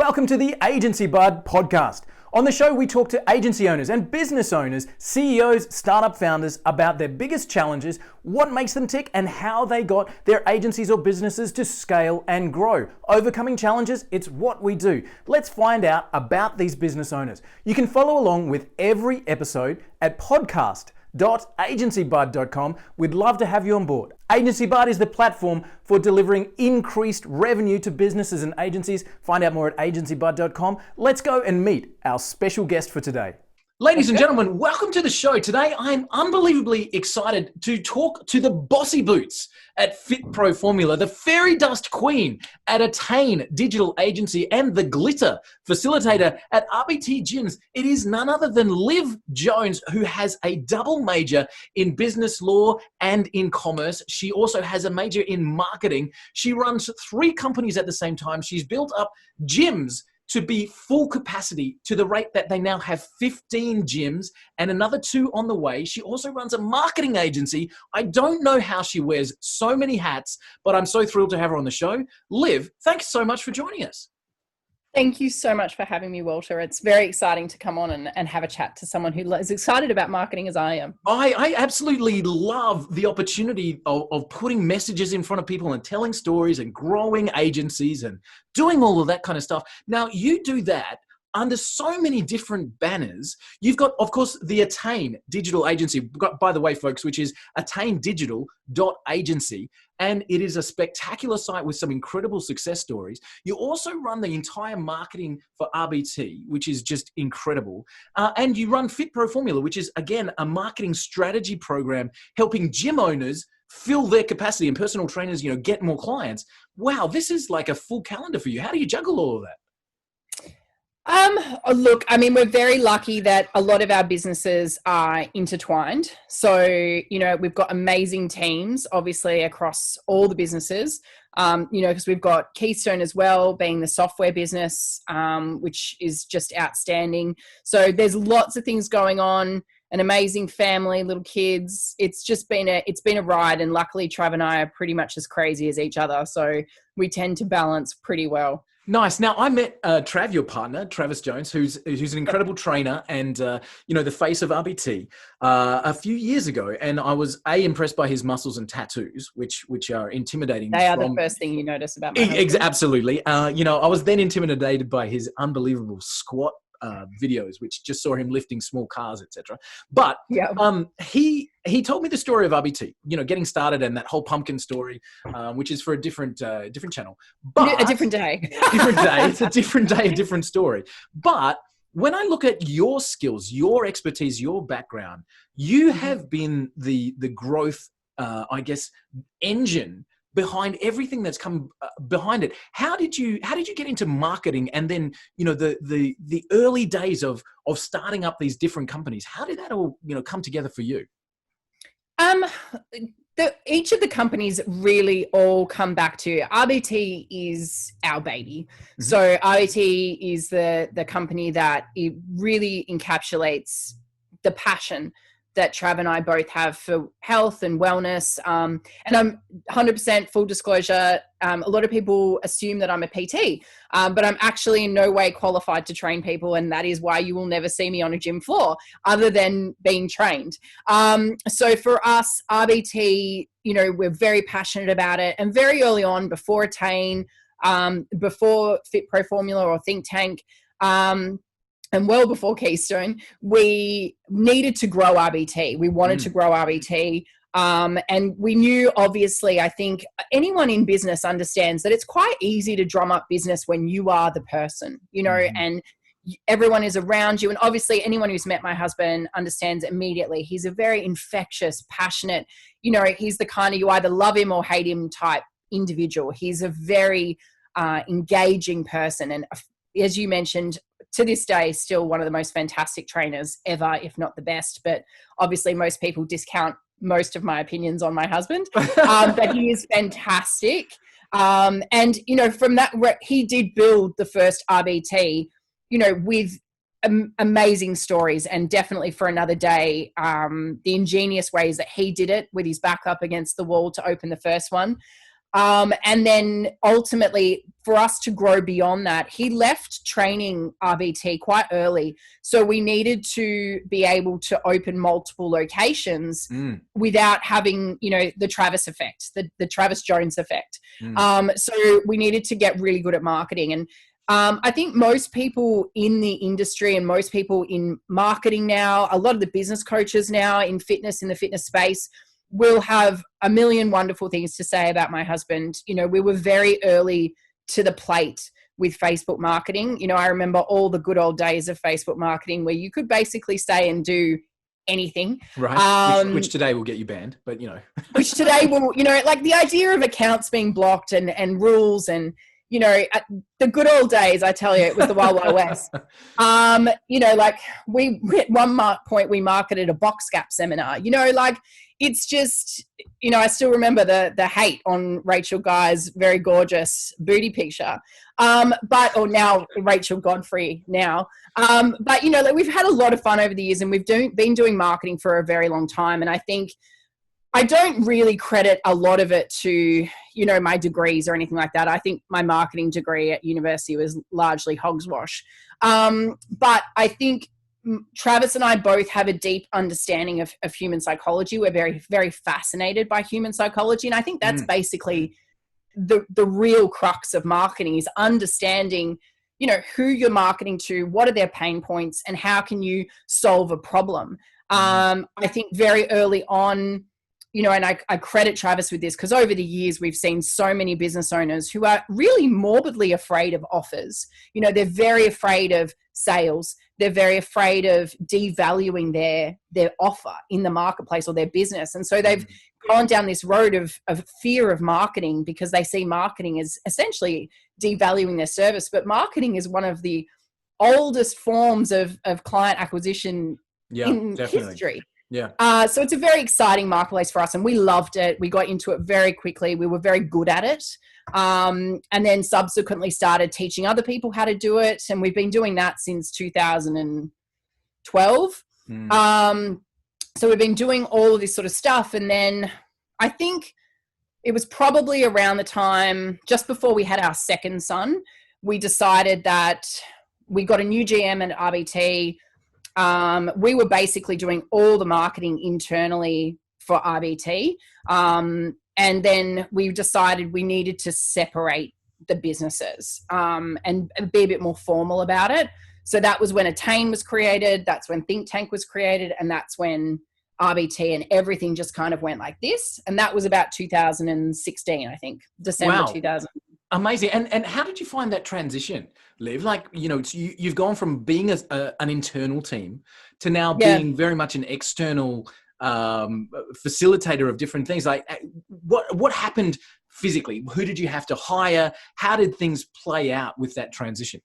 Welcome to the Agency Bud podcast. On the show, we talk to agency owners and business owners, CEOs, startup founders about their biggest challenges, what makes them tick, and how they got their agencies or businesses to scale and grow. Overcoming challenges, it's what we do. Let's find out about these business owners. You can follow along with every episode at podcast.agencybud.com. We'd love to have you on board. Agency Bud is the platform for delivering increased revenue to businesses and agencies. Find out more at agencybud.com. Let's go and meet our special guest for today. Ladies and gentlemen, welcome to the show. Today, I'm unbelievably excited to talk to the bossy boots at Fit Pro Formula, the fairy dust queen at Attain Digital Agency, and the glitter facilitator at RBT Gyms. It is none other than Liv Jones, who has a double major in business law and in commerce. She also has a major in marketing. She runs 3 companies at the same time. She's built up gyms to be full capacity to the rate that they now have 15 gyms and another 2 on the way. She also runs a marketing agency. I don't know how she wears so many hats, but I'm so thrilled to have her on the show. Liv, thanks so much for joining us. Thank you so much for having me, Walter. It's very exciting to come on and have a chat to someone who is excited about marketing as I am. I absolutely love the opportunity of putting messages in front of people and telling stories and growing agencies and doing all of that kind of stuff. Now, you do that under so many different banners. You've got, of course, the Attain Digital Agency, by the way, folks, which is attaindigital.agency. And it is a spectacular site with some incredible success stories. You also run the entire marketing for RBT, which is just incredible. And you run Fit Pro Formula, which is, again, a marketing strategy program helping gym owners fill their capacity and personal trainers, get more clients. Wow, this is like a full calendar for you. How do you juggle all of that? Look, I mean, we're very lucky that a lot of our businesses are intertwined. So, we've got amazing teams, obviously, across all the businesses, because we've got Keystone as well, being the software business, which is just outstanding. So there's lots of things going on, an amazing family, little kids. It's been a ride. And luckily, Trav and I are pretty much as crazy as each other. So we tend to balance pretty well. Nice. Now, I met Trav, your partner, Travis Jones, who's an incredible trainer and, the face of RBT a few years ago. And I was, impressed by his muscles and tattoos, which are intimidating. They are the first thing you notice about my husband. Absolutely. I was then intimidated by his unbelievable squat videos, which just saw him lifting small cars, etc. But yeah. He told me the story of RBT, getting started, and that whole pumpkin story, which is for a different channel. But a different day. Different day. It's a different day, a different story. But when I look at your skills, your expertise, your background, you have been the growth, engine behind everything that's come behind it. How did you get into marketing, and then the early days of starting up these different companies? How did that all come together for you? Each of the companies really all come back to RBT is our baby. Mm-hmm. So RBT is the company that it really encapsulates the passion that Trav and I both have for health and wellness. And I'm 100% full disclosure. A lot of people assume that I'm a PT, but I'm actually in no way qualified to train people. And that is why you will never see me on a gym floor other than being trained. So for us, RBT, we're very passionate about it. And very early on, before Attain, before Fit Pro Formula or Think Tank, and well before Keystone, we needed to grow RBT. We wanted to grow RBT. And we knew, obviously, I think anyone in business understands that it's quite easy to drum up business when you are the person, and everyone is around you. And obviously anyone who's met my husband understands immediately. He's a very infectious, passionate, he's the kind of, you either love him or hate him type individual. He's a very engaging person. And as you mentioned, to this day, still one of the most fantastic trainers ever, if not the best. But obviously most people discount most of my opinions on my husband, but he is fantastic. And, from that, he did build the first RBT, with amazing stories, and definitely for another day, the ingenious ways that he did it with his back up against the wall to open the first one. And then ultimately for us to grow beyond that, he left training RBT quite early. So we needed to be able to open multiple locations without having, the Travis effect, the Travis Jones effect. So we needed to get really good at marketing. And I think most people in the industry and most people in marketing now, a lot of the business coaches now in the fitness space, will have a million wonderful things to say about my husband. We were very early to the plate with Facebook marketing. I remember all the good old days of Facebook marketing where you could basically say and do anything. Right. Which today will get you banned, but which today will, like the idea of accounts being blocked and rules and, the good old days, I tell you, it was the Wild Wild West. Like we at one point we marketed a box gap seminar, like it's just, I still remember the hate on Rachel Guy's very gorgeous booty picture. Or now Rachel Godfrey now. But like we've had a lot of fun over the years and we've been doing marketing for a very long time. And I think I don't really credit a lot of it to, my degrees or anything like that. I think my marketing degree at university was largely hogswash. But I think Travis and I both have a deep understanding of human psychology. We're very, very fascinated by human psychology. And I think that's basically the real crux of marketing, is understanding, who you're marketing to, what are their pain points, and how can you solve a problem. I think very early on, and I credit Travis with this because over the years we've seen so many business owners who are really morbidly afraid of offers. They're very afraid of sales. They're very afraid of devaluing their offer in the marketplace or their business. And so they've gone down this road of fear of marketing because they see marketing as essentially devaluing their service. But marketing is one of the oldest forms of client acquisition in history. Yeah. So it's a very exciting marketplace for us and we loved it. We got into it very quickly. We were very good at it. And then subsequently started teaching other people how to do it. And we've been doing that since 2012. So we've been doing all of this sort of stuff. And then I think it was probably around the time, just before we had our second son, we decided that we got a new GM at RBT. We were basically doing all the marketing internally for RBT. And then we decided we needed to separate the businesses and be a bit more formal about it. So that was when Attain was created. That's when Think Tank was created. And that's when RBT and everything just kind of went like this. And that was about 2016, I think, December 2000. Amazing. And how did you find that transition, Liv? Like, you've gone from being an internal team to now being very much an external facilitator of different things. Like, what happened physically? Who did you have to hire? How did things play out with that transition?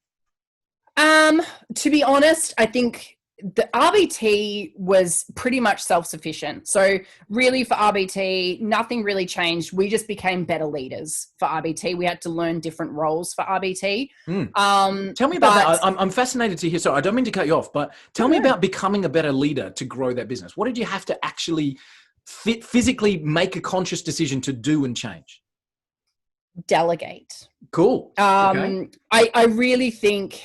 To be honest, I think the RBT was pretty much self-sufficient. So really for RBT, nothing really changed. We just became better leaders for RBT. We had to learn different roles for RBT. Tell me about that. I'm fascinated to hear. So I don't mean to cut you off, but tell me about becoming a better leader to grow that business. What did you have to actually physically make a conscious decision to do and change? Delegate. Cool. Okay. I really think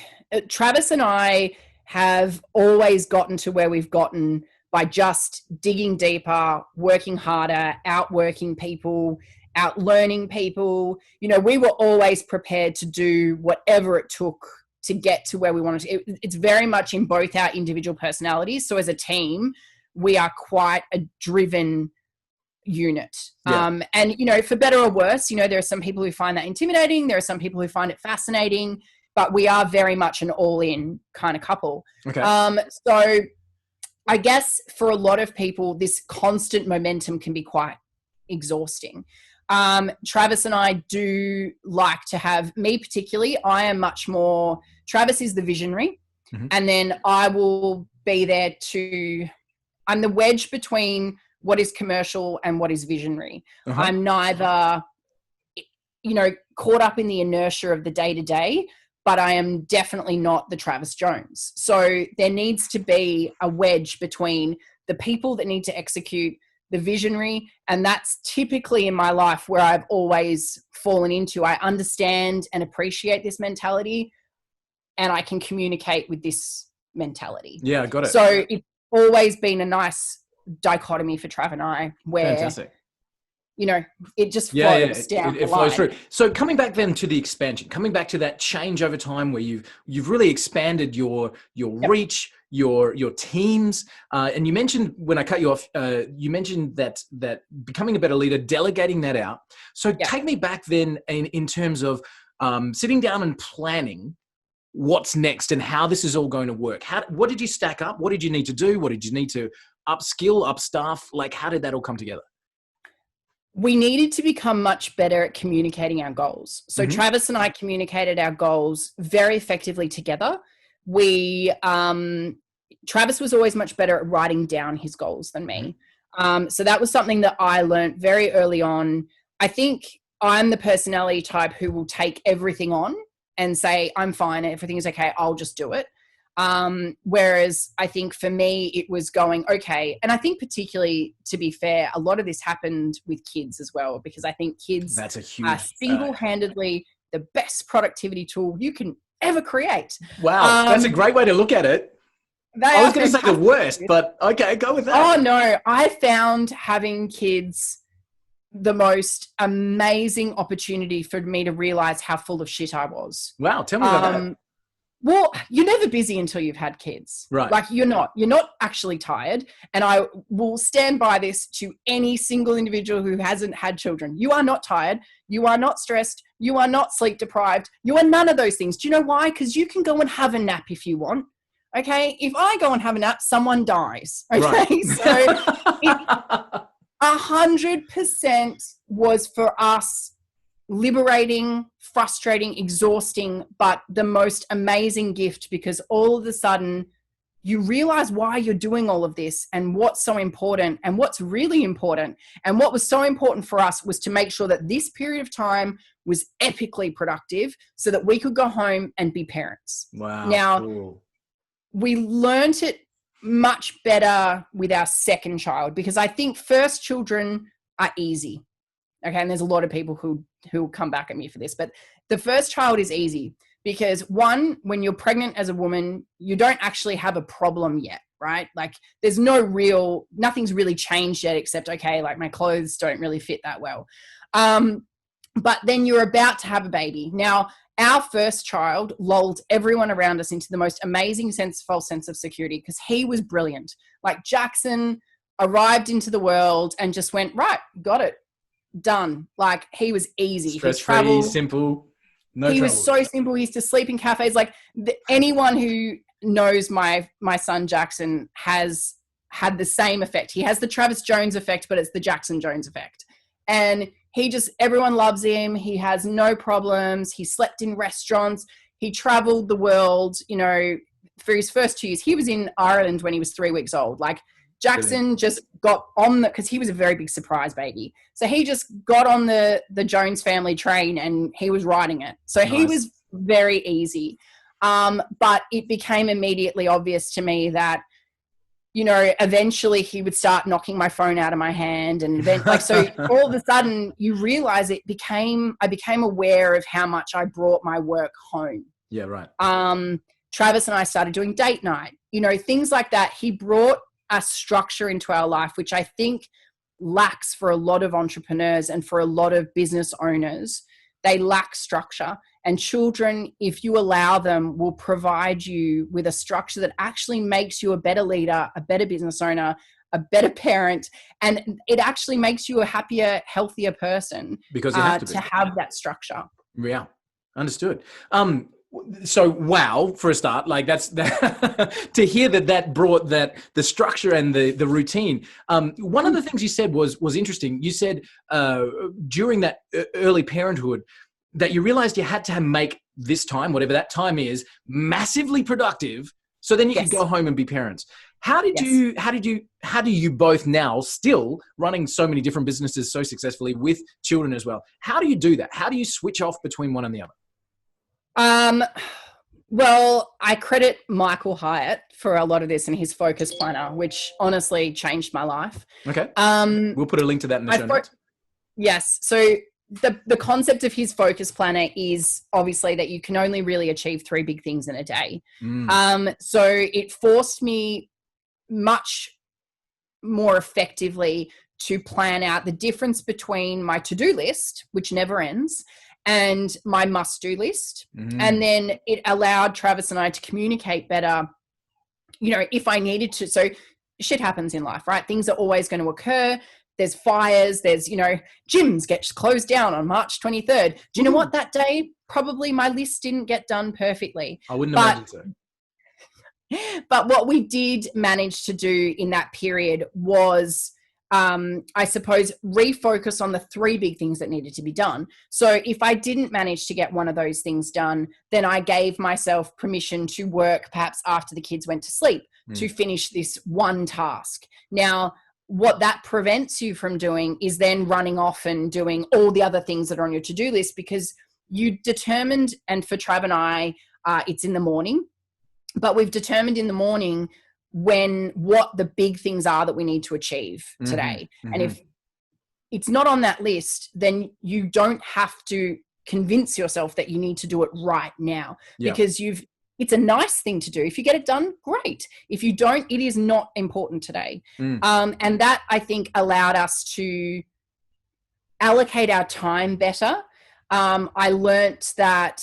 Travis and I have always gotten to where we've gotten by just digging deeper, working harder, outworking people, outlearning people. We were always prepared to do whatever it took to get to where we wanted to. It's very much in both our individual personalities. So as a team, we are quite a driven unit. And, for better or worse, there are some people who find that intimidating. There are some people who find it fascinating. But we are very much an all-in kind of couple. Okay. So I guess for a lot of people, this constant momentum can be quite exhausting. Travis and I do like to have, me particularly, I am much more, Travis is the visionary. And then I will be there I'm the wedge between what is commercial and what is visionary. I'm neither, caught up in the inertia of the day-to-day, but I am definitely not the Travis Jones. So there needs to be a wedge between the people that need to execute, the visionary. And that's typically in my life where I've always fallen into. I understand and appreciate this mentality, and I can communicate with this mentality. Yeah, I got it. So it's always been a nice dichotomy for Trav and I, where Fantastic. it just flows down it the flows line. through. So coming back then to the expansion, coming back to that change over time where you've really expanded your reach, your teams, and you mentioned, when I cut you off, you mentioned that becoming a better leader, delegating that out. So take me back then in terms of sitting down and planning what's next and how this is all going to work. What did you stack up? What did you need to do? What did you need to upskill, upstaff? Like, how did that all come together? We needed to become much better at communicating our goals. So Travis and I communicated our goals very effectively together. Travis was always much better at writing down his goals than me. So that was something that I learned very early on. I think I'm the personality type who will take everything on and say, I'm fine, everything is okay, I'll just do it. Whereas I think for me, it was going, okay. And I think particularly, to be fair, a lot of this happened with kids as well, because I think kids are single-handedly the best productivity tool you can ever create. Wow. That's a great way to look at it. I was going to say the worst, but okay, go with that. Oh no, I found having kids the most amazing opportunity for me to realize how full of shit I was. Wow. Tell me about that. Well, you're never busy until you've had kids. Right. Like you're not actually tired. And I will stand by this to any single individual who hasn't had children. You are not tired. You are not stressed. You are not sleep deprived. You are none of those things. Do you know why? Because you can go and have a nap if you want. Okay. If I go and have a nap, someone dies. Okay. Right. So 100% was for us liberating, frustrating, exhausting, but the most amazing gift, because all of a sudden you realize why you're doing all of this and what's so important and what's really important. And what was so important for us was to make sure that this period of time was epically productive so that we could go home and be parents. Wow. Now, cool. We learned it much better with our second child, because I think first children are easy. Okay. And there's a lot of people who will come back at me for this, but the first child is easy because, one, when you're pregnant as a woman, you don't actually have a problem yet, right? Like nothing's really changed yet, except, okay, like my clothes don't really fit that well. But then you're about to have a baby. Now, our first child lulled everyone around us into the most amazing false sense of security, because he was brilliant. Like Jackson arrived into the world and just went, right, got it, done. Like he was easy. Stress-free, simple, no trouble. He was so simple. He used to sleep in cafes. Like anyone who knows my son Jackson has had the same effect. He has the Travis Jones effect, but it's the Jackson Jones effect. And everyone loves him. He has no problems. He slept in restaurants. He traveled the world, for his first 2 years. He was in Ireland when he was 3 weeks old. Like Jackson just got on because he was a very big surprise baby. So he just got on the Jones family train and he was riding it. So He was very easy. But it became immediately obvious to me that, eventually he would start knocking my phone out of my hand. And then so all of a sudden you realize I became aware of how much I brought my work home. Yeah, right. Travis and I started doing date night, things like that. He brought a structure into our life, which I think lacks for a lot of entrepreneurs and for a lot of business owners. They lack structure, and children, if you allow them, will provide you with a structure that actually makes you a better leader, a better business owner, a better parent, and it actually makes you a happier, healthier person because you have to have that structure. Yeah, understood. So wow, for a start, like that's to hear that brought the structure and the routine. One of the things you said was interesting. You said during that early parenthood that you realized you had to make this time, whatever that time is, massively productive, so then you could go home and be parents. How do you both now, still running so many different businesses so successfully with children as well? How do you do that? How do you switch off between one and the other? Well, I credit Michael Hyatt for a lot of this and his focus planner, which honestly changed my life. Okay. Um, We'll put a link to that in the show notes. Yes. So the concept of his focus planner is obviously that you can only really achieve 3 big things in a day. So it forced me much more effectively to plan out the difference between my to-do list, which never ends, and my must-do list. And then it allowed Travis and I to communicate better, if I needed to. So shit happens in life, right? Things are always going to occur. There's fires, there's, gyms get closed down on March 23rd. Do you know what? That day, probably my list didn't get done perfectly. I wouldn't imagine so. But what we did manage to do in that period was, I suppose, refocus on the 3 big things that needed to be done. So if I didn't manage to get one of those things done, then I gave myself permission to work perhaps after the kids went to sleep to finish this one task. Now, what that prevents you from doing is then running off and doing all the other things that are on your to-do list, because you determined, and for Trav and I, it's in the morning, but we've determined in the morning what the big things are that we need to achieve today. And if it's not on that list, then you don't have to convince yourself that you need to do it right now, because it's a nice thing to do. If you get it done, great. If you don't, it is not important today. And that, I think, allowed us to allocate our time better. I learnt that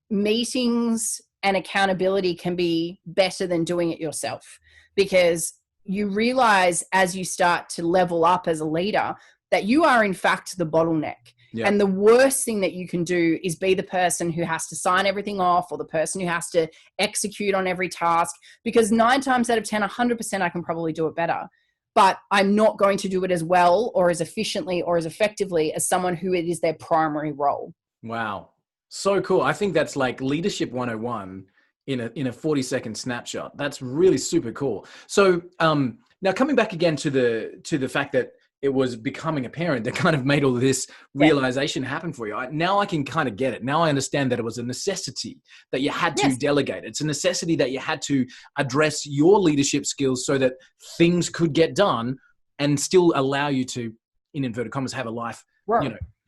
meetings and accountability can be better than doing it yourself, because you realize as you start to level up as a leader that you are in fact the bottleneck. And the worst thing that you can do is be the person who has to sign everything off, or the person who has to execute on every task, because 9 times out of 10, 100%, I can probably do it better, but I'm not going to do it as well or as efficiently or as effectively as someone who it is their primary role. Wow. So cool. I think that's like leadership 101 in a 40-second snapshot. That's really super cool. So now coming back again to the fact that it was becoming a parent that kind of made all of this realization happen for you. Now I can kind of get it. Now I understand that it was a necessity that you had to delegate. It's a necessity that you had to address your leadership skills so that things could get done and still allow you to, in inverted commas, have a life,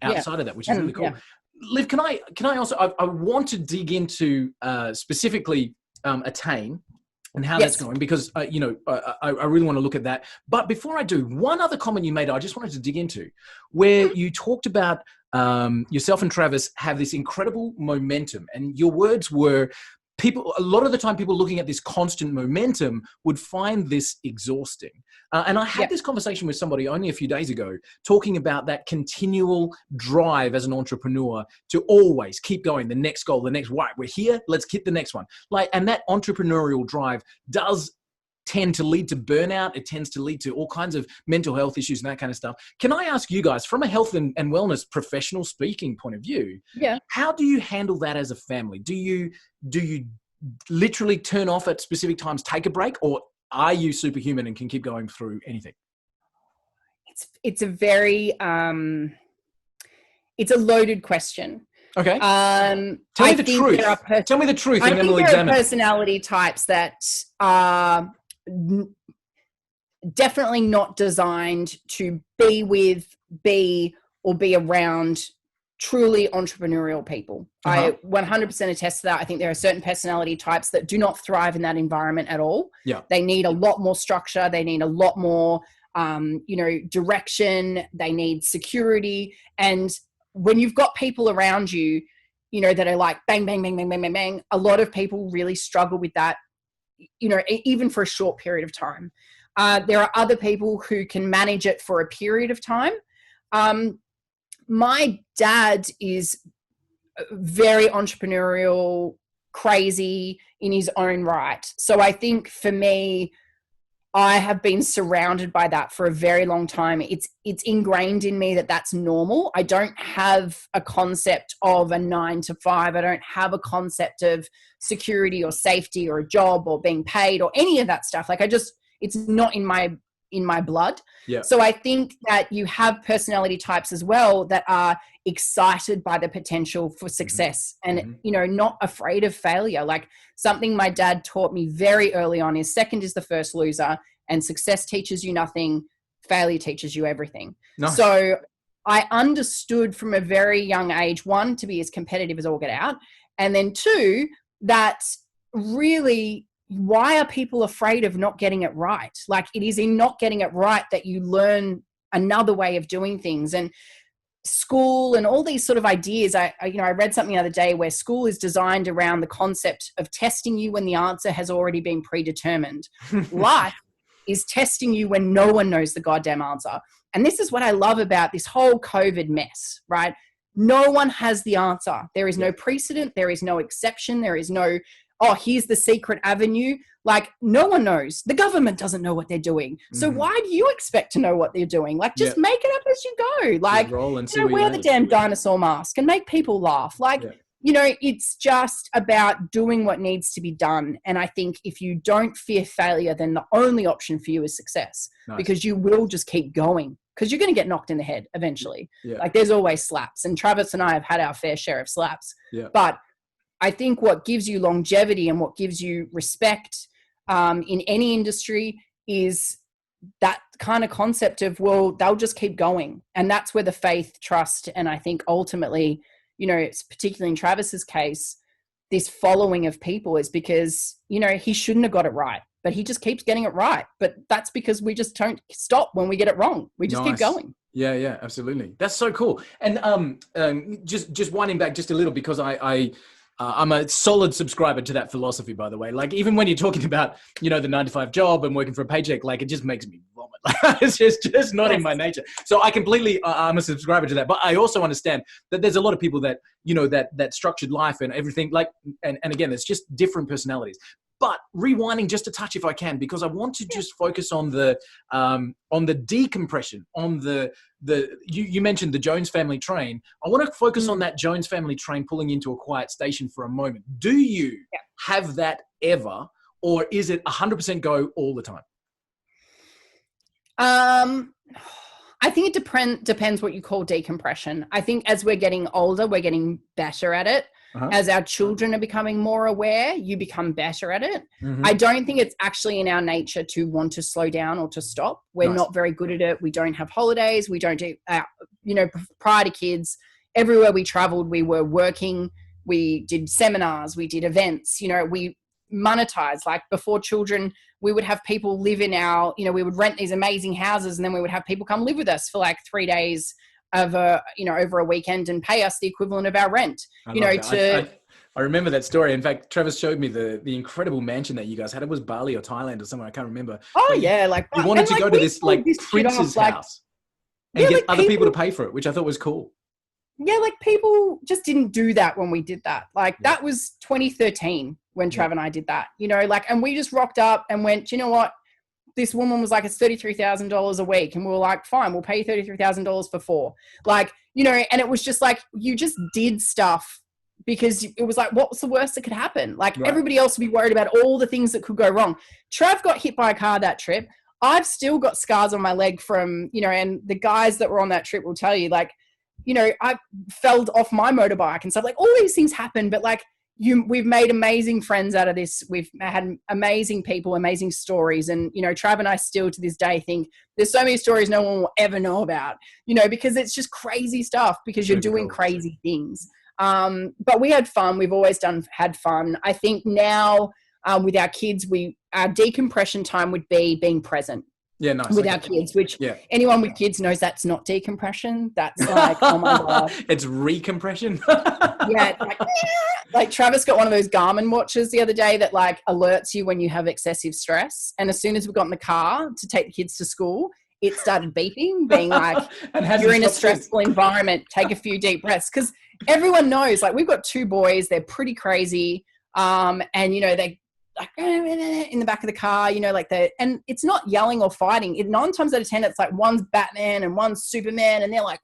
outside of that, which is really cool. Liv, can I also, I want to dig into specifically Attain and how that's going, because, I really want to look at that. But before I do, one other comment you made, I just wanted to dig into, where you talked about yourself and Travis have this incredible momentum. And your words were, a lot of the time, people looking at this constant momentum would find this exhausting. And I had this conversation with somebody only a few days ago, talking about that continual drive as an entrepreneur to always keep going, the next goal, the next, right, we're here, let's hit the next one. And that entrepreneurial drive does tend to lead to burnout. It tends to lead to all kinds of mental health issues and that kind of stuff. Can I ask you guys, from a health and wellness professional speaking point of view, how do you handle that as a family? Do you literally turn off at specific times, take a break, or are you superhuman and can keep going through anything? It's a very, it's a loaded question. Okay. Tell me the truth. Tell me the truth. I think there are personality types that are definitely not designed to be with, or be around truly entrepreneurial people. I 100% attest to that. I think there are certain personality types that do not thrive in that environment at all. They need a lot more structure. They need a lot more, direction. They need security. And when you've got people around you, that are like bang, bang, bang, bang, bang, bang, bang, a lot of people really struggle with that, even for a short period of time. There are other people who can manage it for a period of time. My dad is very entrepreneurial, crazy in his own right. So I think for me, I have been surrounded by that for a very long time. It's ingrained in me that that's normal. I don't have a concept of a 9 to 5. I don't have a concept of security or safety or a job or being paid or any of that stuff. It's not in my in my blood. Yeah. So I think that you have personality types as well that are excited by the potential for success and, you know, not afraid of failure. Like something my dad taught me very early on is second is the first loser, and success teaches you nothing, failure teaches you everything. Nice. So I understood from a very young age, one, to be as competitive as all get out. And then two, that really, why are people afraid of not getting it right? Like it is in not getting it right that you learn another way of doing things. And school and all these sort of ideas, I read something the other day where school is designed around the concept of testing you when the answer has already been predetermined. Life is testing you when no one knows the goddamn answer. And this is what I love about this whole COVID mess, right? No one has the answer. There is no precedent. There is no exception. There is no, oh, here's the secret avenue. Like no one knows. The government doesn't know what they're doing. So why do you expect to know what they're doing? Like just make it up as you go. Like, wear the damn dinosaur mask and make people laugh. Like, you know, it's just about doing what needs to be done. And I think if you don't fear failure, then the only option for you is success. Because you will just keep going, because you're going to get knocked in the head eventually. Like there's always slaps, and Travis and I have had our fair share of slaps. But I think what gives you longevity and what gives you respect in any industry is that kind of concept of, well, they'll just keep going. And that's where the faith, trust, and I think ultimately, you know, it's particularly in Travis's case, this following of people is because, you know, he shouldn't have got it right, but he just keeps getting it right. But that's because we just don't stop when we get it wrong. We just keep going. Yeah, absolutely. That's so cool. And just winding back just a little, because I'm a solid subscriber to that philosophy, by the way. Like even when you're talking about, you know, the 9-to-5 job and working for a paycheck, like it just makes me vomit. Like, it's just not in my nature. So I completely, I'm a subscriber to that. But I also understand that there's a lot of people that, you know, that structured life and everything, like, and again, it's just different personalities. But rewinding just a touch, if I can, because I want to just focus on the decompression, on you mentioned the Jones family train. I want to focus on that Jones family train pulling into a quiet station for a moment. Do you have that ever, or is it 100% go all the time? I think it depends what you call decompression. I think as we're getting older, we're getting better at it. As our children are becoming more aware, you become better at it. I don't think it's actually in our nature to want to slow down or to stop. We're not very good at it. We don't have holidays. We don't do, you know, prior to kids, everywhere we traveled, we were working. We did seminars, we did events, you know, we monetized. Like before children, we would have people live in our, you know, we would rent these amazing houses, and then we would have people come live with us for like 3 days of over a weekend and pay us the equivalent of our rent. I remember that story. In fact, Travis showed me the incredible mansion that you guys had. It was Bali or Thailand or somewhere. I can't remember. Oh yeah, like you wanted to go to this like prince's house and get other people to pay for it, which I thought was cool. Yeah, like people just didn't do that when we did that. Like that was 2013 when Trav and I did that. You know, like, and we just rocked up and went, you know what? This woman was like, it's $33,000 a week. And we were like, fine, we'll pay you $33,000 for 4. Like, you know, and it was just like, you just did stuff because it was like, what was the worst that could happen? Like everybody else would be worried about all the things that could go wrong. Trav got hit by a car that trip. I've still got scars on my leg from, you know, and the guys that were on that trip will tell you, like, you know, I fell off my motorbike and stuff. Like all these things happen, but like, we've made amazing friends out of this. We've had amazing people, amazing stories. And, you know, Trav and I still to this day think there's so many stories no one will ever know about, you know, because it's just crazy stuff because you're doing crazy things. But we had fun. We've always had fun. I think now with our kids, our decompression time would be being present. Yeah, nice. With our kids, which anyone with kids knows that's not decompression. That's like, oh my God. It's recompression. Like Travis got one of those Garmin watches the other day that like alerts you when you have excessive stress. And as soon as we got in the car to take the kids to school, it started beeping, being like, you're in a stressful environment, take a few deep breaths. Because everyone knows, like we've got 2 boys, they're pretty crazy. And, you know, they like in the back of the car, you know, like and it's not yelling or fighting. 9 times out of 10, it's like one's Batman and one's Superman, and they're like,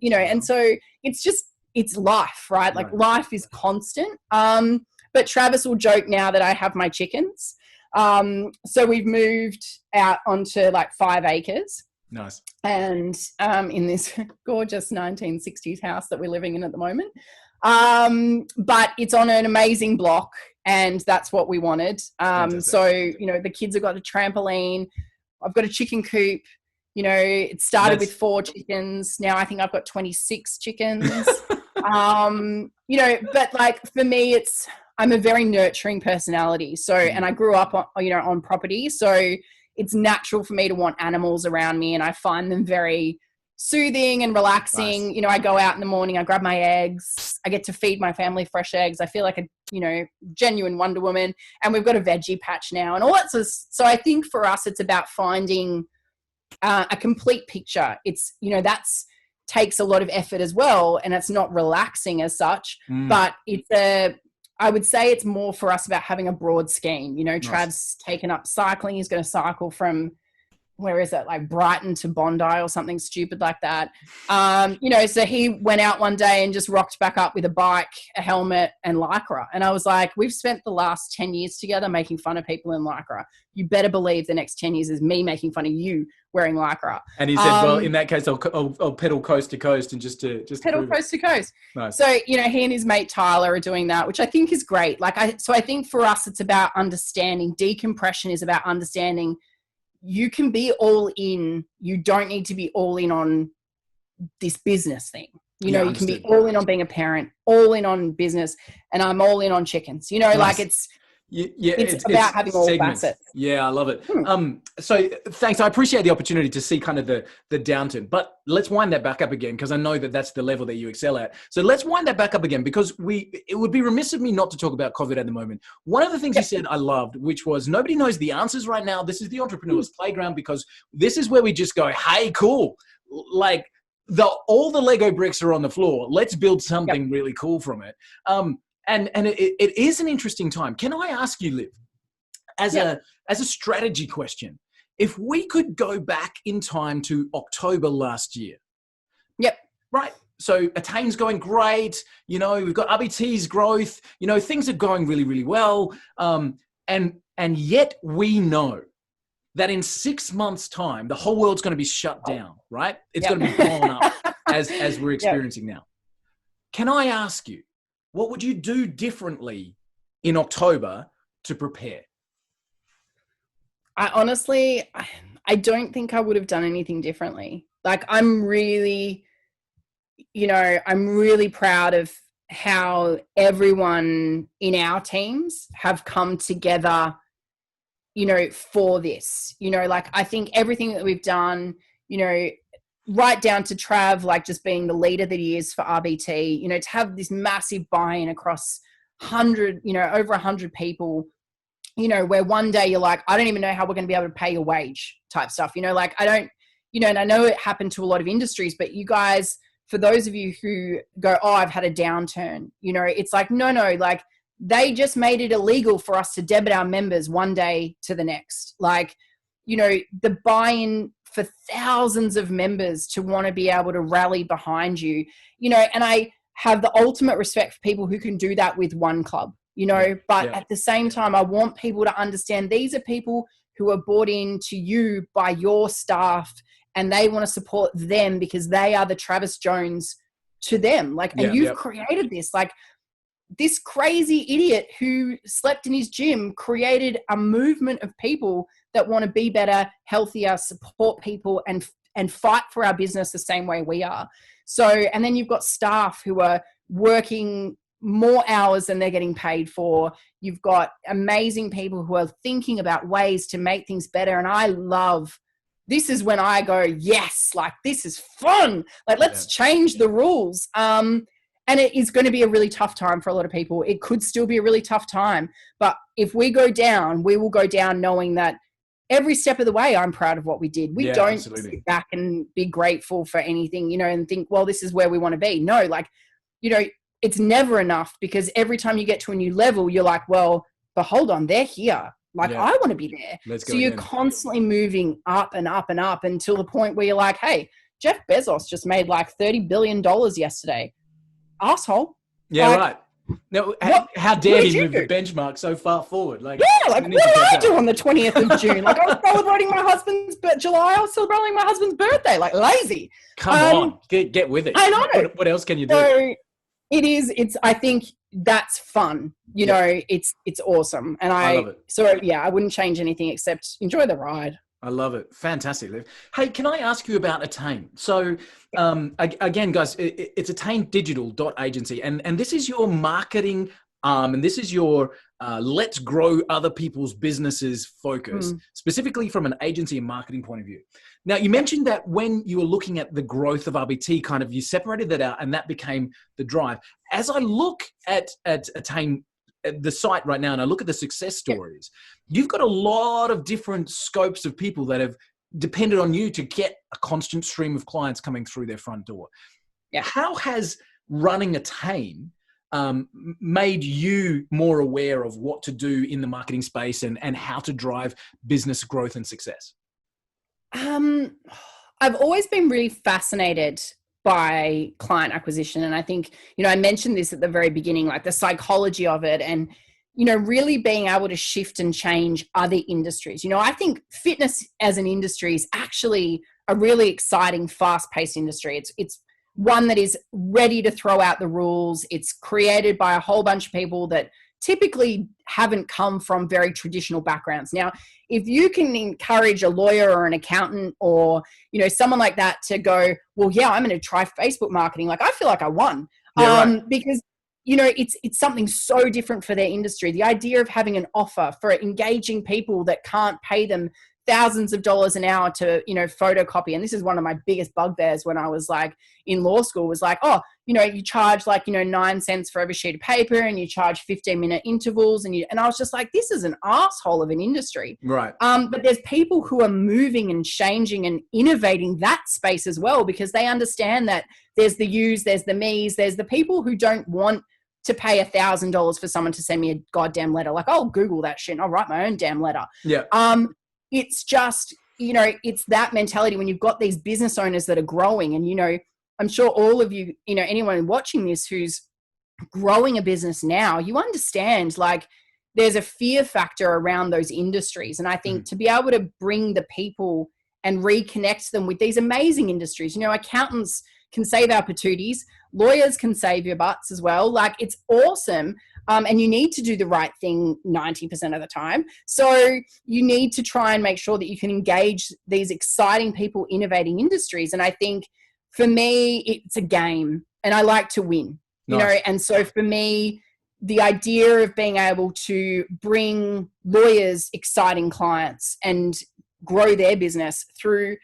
you know, and so it's life, right? Like life is constant. But Travis will joke now that I have my chickens. So we've moved out onto like 5 acres. Nice. And in this gorgeous 1960s house that we're living in at the moment. But it's on an amazing block, and that's what we wanted. So, you know, the kids have got a trampoline. I've got a chicken coop. You know, it started with 4 chickens. Now I think I've got 26 chickens. You know, but like for me, I'm a very nurturing personality. So, and I grew up on, you know, on property. So it's natural for me to want animals around me, and I find them very soothing and relaxing. Nice. You know, I go out in the morning, I grab my eggs, I get to feed my family fresh eggs. I feel like a, you know, genuine Wonder Woman, and we've got a veggie patch now and all that. So I think for us, it's about finding a complete picture. It's, you know, that's takes a lot of effort as well, and it's not relaxing as such, but I would say it's more for us about having a broad scheme. You know, nice. Trav's taken up cycling. He's going to cycle from, where is it, like Brighton to Bondi or something stupid like that. You know, so he went out one day and just rocked back up with a bike, a helmet, and Lycra. And I was like, we've spent the last 10 years together making fun of people in Lycra. You better believe the next 10 years is me making fun of you wearing Lycra. And he said, well, in that case, I'll pedal coast to coast and just pedal coast to coast. Nice. So, you know, he and his mate Tyler are doing that, which I think is great. So I think for us, it's about understanding. Decompression is about understanding you can be all in. You don't need to be all in on this business thing. You know, you can be all in on being a parent, all in on business, and I'm all in on chickens. You know, nice. Like it's about having all facets. Yeah, I love it. So thanks. I appreciate the opportunity to see kind of the downturn, but let's wind that back up again, because I know that that's the level that you excel at. So let's wind that back up again, because it would be remiss of me not to talk about COVID at the moment. One of the things you said I loved, which was nobody knows the answers right now. This is the entrepreneur's playground, because this is where we just go, hey, cool. Like all the Lego bricks are on the floor. Let's build something really cool from it. And it is an interesting time. Can I ask you, Liv, as a strategy question, if we could go back in time to October last year? Yep. Right. So Attain's going great. You know, we've got RBT's growth. You know, things are going really, really well. And yet we know that in 6 months' time, the whole world's going to be shut down, right? It's going to be blown up as we're experiencing now. Can I ask you, what would you do differently in October to prepare? I honestly don't think I would have done anything differently. Like, I'm really proud of how everyone in our teams have come together, you know, for this. You know, like, I think everything that we've done, you know, right down to Trav, like just being the leader that he is for RBT, you know, to have this massive buy-in across over 100 people, you know, where one day you're like, I don't even know how we're going to be able to pay your wage type stuff, you know, like I don't, you know, and I know it happened to a lot of industries, but you guys, for those of you who go, oh, I've had a downturn, you know, it's like, no, like they just made it illegal for us to debit our members one day to the next. Like, you know, the buy-in for thousands of members to want to be able to rally behind you, you know, and I have the ultimate respect for people who can do that with one club, you know, but at the same time, I want people to understand these are people who are bought into you by your staff, and they want to support them because they are the Travis Jones to them. Like, and you've created this, like, this crazy idiot who slept in his gym created a movement of people that want to be better, healthier, support people, and fight for our business the same way we are. So, and then you've got staff who are working more hours than they're getting paid for. You've got amazing people who are thinking about ways to make things better. And I love, this is when I go, yes, like this is fun. Like, let's change the rules. And it is going to be a really tough time for a lot of people. It could still be a really tough time. But if we go down, we will go down knowing that every step of the way, I'm proud of what we did. We don't sit back and be grateful for anything, you know, and think, well, this is where we want to be. No, like, you know, it's never enough, because every time you get to a new level, you're like, well, but hold on, they're here. Like, I want to be there. So you're constantly moving up and up and up until the point where you're like, hey, Jeff Bezos just made like $30 billion yesterday. Asshole. Yeah, like, right. Now, What, how what dare did he you move the do? benchmark so far forward? Like, Yeah, like we what need to did catch I up. do on the 20th of June? Like I was celebrating my husband's July. I was celebrating my husband's birthday. Like lazy. Come on, get with it. I know. What else can you do? So I think that's fun. You know, it's awesome. And I love it. So yeah, I wouldn't change anything except enjoy the ride. I love it. Fantastic, Liv. Hey, can I ask you about Attain? So, again, guys, it's attaindigital.agency, and this is your marketing arm, and this is your let's grow other people's businesses focus, specifically from an agency and marketing point of view. Now, you mentioned that when you were looking at the growth of RBT, kind of you separated that out, and that became the drive. As I look at Attain, the site right now, and I look at the success stories, you've got a lot of different scopes of people that have depended on you to get a constant stream of clients coming through their front door. Yeah. How has running Attain made you more aware of what to do in the marketing space and how to drive business growth and success? I've always been really fascinated by client acquisition. And I think, I mentioned this at the very beginning, like the psychology of it and, really being able to shift and change other industries. I think fitness as an industry is actually a really exciting, fast-paced industry. It's one that is ready to throw out the rules. It's created by a whole bunch of people that typically haven't come from very traditional backgrounds. Now, if you can encourage a lawyer or an accountant or, someone like that to go, well, yeah, I'm going to try Facebook marketing. Like, I feel like I won. Yeah, right. Because, it's something so different for their industry. The idea of having an offer for engaging people that can't pay them thousands of dollars an hour to, photocopy. And this is one of my biggest bugbears when I was like in law school was like, oh, you charge like, 9 cents for every sheet of paper and you charge 15-minute intervals. And I was just like, this is an asshole of an industry. Right. But there's people who are moving and changing and innovating that space as well, because they understand that there's the yous, there's the me's, there's the people who don't want to pay $1,000 for someone to send me a goddamn letter. Like, I'll Google that shit and I'll write my own damn letter. Yeah. It's just, it's that mentality when you've got these business owners that are growing and, I'm sure all of you, anyone watching this who's growing a business now, you understand like there's a fear factor around those industries. And I think to be able to bring the people and reconnect them with these amazing industries, accountants can save our patooties, lawyers can save your butts as well. Like it's awesome. And you need to do the right thing 90% of the time. So you need to try and make sure that you can engage these exciting people innovating industries. And I think for me, it's a game and I like to win, and so for me, the idea of being able to bring lawyers exciting clients and grow their business through